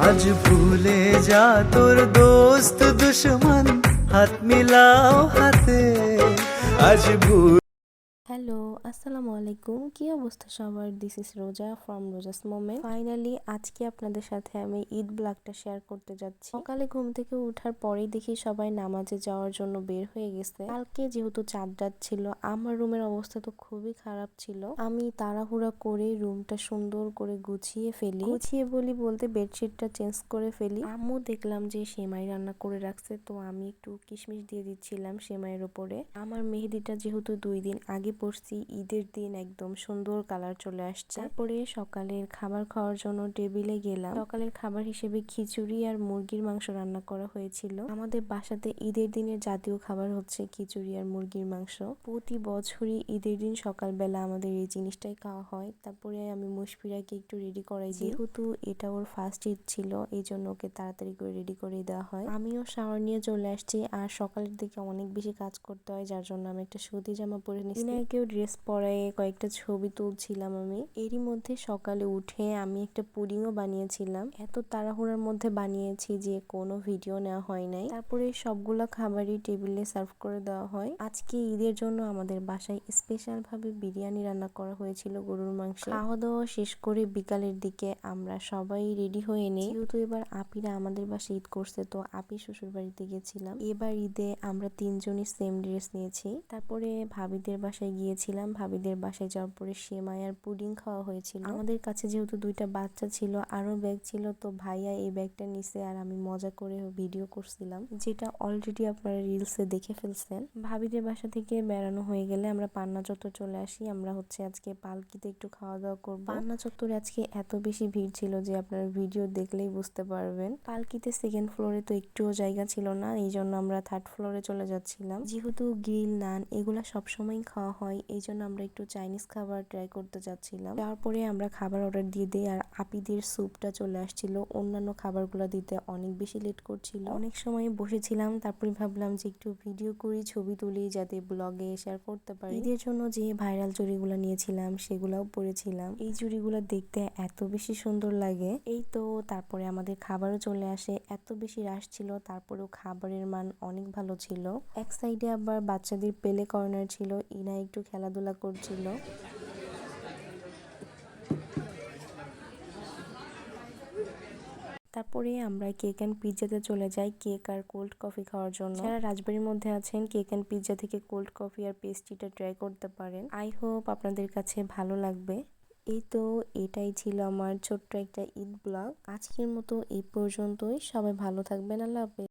आज भूले जा তোর दोस्त दुश्मन हाथ मिलाओ हाथे आज भूल। হ্যালো, আসসালামু আলাইকুম। কি অবস্থা সবার? দিস ইজ রোজা ফ্রম রোজাস মোমেন্ট। ফাইনালি আজকে আপনাদের সাথে আমি ঈদ ব্লগটা শেয়ার করতে যাচ্ছি। সকালে ঘুম থেকে ওঠার পরেই দেখি সবাই নামাজে যাওয়ার জন্য বের হয়ে গেছে। কালকে যেহেতু চাঁদ রাত ছিল, আমার রুমের অবস্থা তো খুবই খারাপ ছিল। আমি তাড়াহুড়া করে রুমটা সুন্দর করে গুছিয়ে ফেলি। গুছিয়ে বলতে বেডশিটটা চেঞ্জ করে ফেলি। আম্মু দেখলাম যে সেমাই রান্না করে রাখছে, তো আমি একটু কিশমিশ দিয়ে দিচ্ছিলাম সেমাইয়ের উপরে। আমার মেহেদিটা যেহেতু 2 দিন আগে পড়ছি, ঈদের দিন একদম সুন্দর কালার চলে আসছে। তারপরে সকালের খাবার খাওয়ার জন্য টেবিলে গেলাম। সকালের খাবার হিসেবে খিচুড়ি আর মুরগির মাংস রান্না করা হয়েছিল। আমাদের বাসাতে ঈদের দিনের জাতীয় খাবার হচ্ছে খিচুড়ি আর মুরগির মাংস। প্রতি বছরই ঈদের দিন সকালবেলা আমাদের এই জিনিসটাই খাওয়া হয়। তারপরে আমি মুশফিরাকে একটু রেডি করাই দিই, যেহেতু এটা ওর ফার্স্ট ঈদ ছিল, এই জন্য ওকে তাড়াতাড়ি করে রেডি করে দেওয়া হয়। আমিও শাওয়ার নিয়ে চলে আসছি, আর সকালের দিকে অনেক বেশি কাজ করতে হয়, যার জন্য আমি একটা সুতি জামা পরে নিচ্ছি। কেউ ড্রেস পরায় কয়েকটা ছবি তুলছিলাম আমি। এরই মধ্যে সকালে উঠে আমি একটা পুডিংও বানিয়েছিলাম। এত তাড়াহুড়ার মধ্যে বানিয়েছি যে কোনো ভিডিও নেওয়া হয় নাই। তারপরে সবগুলা খাবারই টেবিলে সার্ভ করে দেওয়া হয়। আজকে ঈদের জন্য আমাদের বাসায় স্পেশাল ভাবে বিরিয়ানি রান্না করা হয়েছিল গরুর মাংস। খাওয়া দাওয়া শেষ করে বিকালের দিকে আমরা সবাই রেডি হয়ে নেই, যেহেতু এবার আপিরা আমাদের বাসায় ঈদ করছে, তো আপি শ্বশুর বাড়িতে গেছিলাম। এবার ঈদে আমরা 3জনই সেম ড্রেস নিয়েছি। তারপরে ভাবিদের বাসায় গিয়েছিলাম। ভাবিদের বাসায় যাওয়ার পরে সেমাই আর পুডিং খাওয়া হয়েছিল। আমাদের কাছে যেহেতু 2টা বাচ্চা ছিল, আরো ব্যাগ ছিল, তো ভাইয়া এই ব্যাগটা নিছে আর আমি মজা করে ভিডিও করছিলাম, যেটা অলরেডি আপনারা রিলসে দেখে ফেলছেন। ভাবিদের বাসা থেকে বেড়ানো হয়ে গেলে আমরা পান্না চত্বর চলে আসি। আমরা হচ্ছে আজকে পালকিতে একটু খাওয়া দাওয়া করব। পান্না চত্বরে আজকে এত বেশি ভিড় ছিল যে আপনারা ভিডিও দেখলেই বুঝতে পারবেন। পালকিতে 2nd ফ্লোরে তো একটুও জায়গা ছিল না, এই জন্য আমরা 3rd ফ্লোরে চলে যাচ্ছিলাম। যেহেতু গ্রিল নান এগুলা সবসময় খাওয়া হয়, এই জন্য আমরা একটু চাইনিজ খাবার ট্রাই করতে যাচ্ছিলাম। তারপরে আমরা খাবার অর্ডার দিয়ে দিই, আর আপিদের স্যুপটা চলে আসছিল। অন্যান্য খাবারগুলো দিতে অনেক বেশি লেট করছিল। অনেক সময় বসেছিলাম, তারপরে ভাবলাম যে একটু ভিডিও করি, ছবি তুলি, যাতে ব্লগে শেয়ার করতে পারি। ঈদের জন্য যে ভাইরাল চুড়িগুলো নিয়েছিলাম সেগুলাও পরেছিলাম। এই চুড়িগুলো দেখতে এত বেশি সুন্দর লাগে। এই তো তারপরে আমাদের খাবারও চলে আসে। এত বেশি রাশ ছিল, তারপরেও খাবারের মান অনেক ভালো ছিল। এক সাইডে আবার বাচ্চাদের প্লে কর্নার ছিল, ইনা একটু খেলাধুলা করছিল। তারপরে আমরা কেক অ্যান্ড পিৎজাতে চলে যাই কেক আর কোল্ড কফি খাওয়ার জন্য। যারা রাজবাড়ির মধ্যে আছেন, কেক অ্যান্ড পিৎজা থেকে কোল্ড কফি আর পেস্ট্রিটা ট্রাই করতে পারেন। আই হোপ আপনাদের কাছে ভালো লাগবে। এই তো এটাই ছিল আমার ছোট্ট একটা ঈদ ব্লগ। আজকের মতো এই পর্যন্তই। সবাই ভালো থাকবেন। আল্লাহ হাফেজ।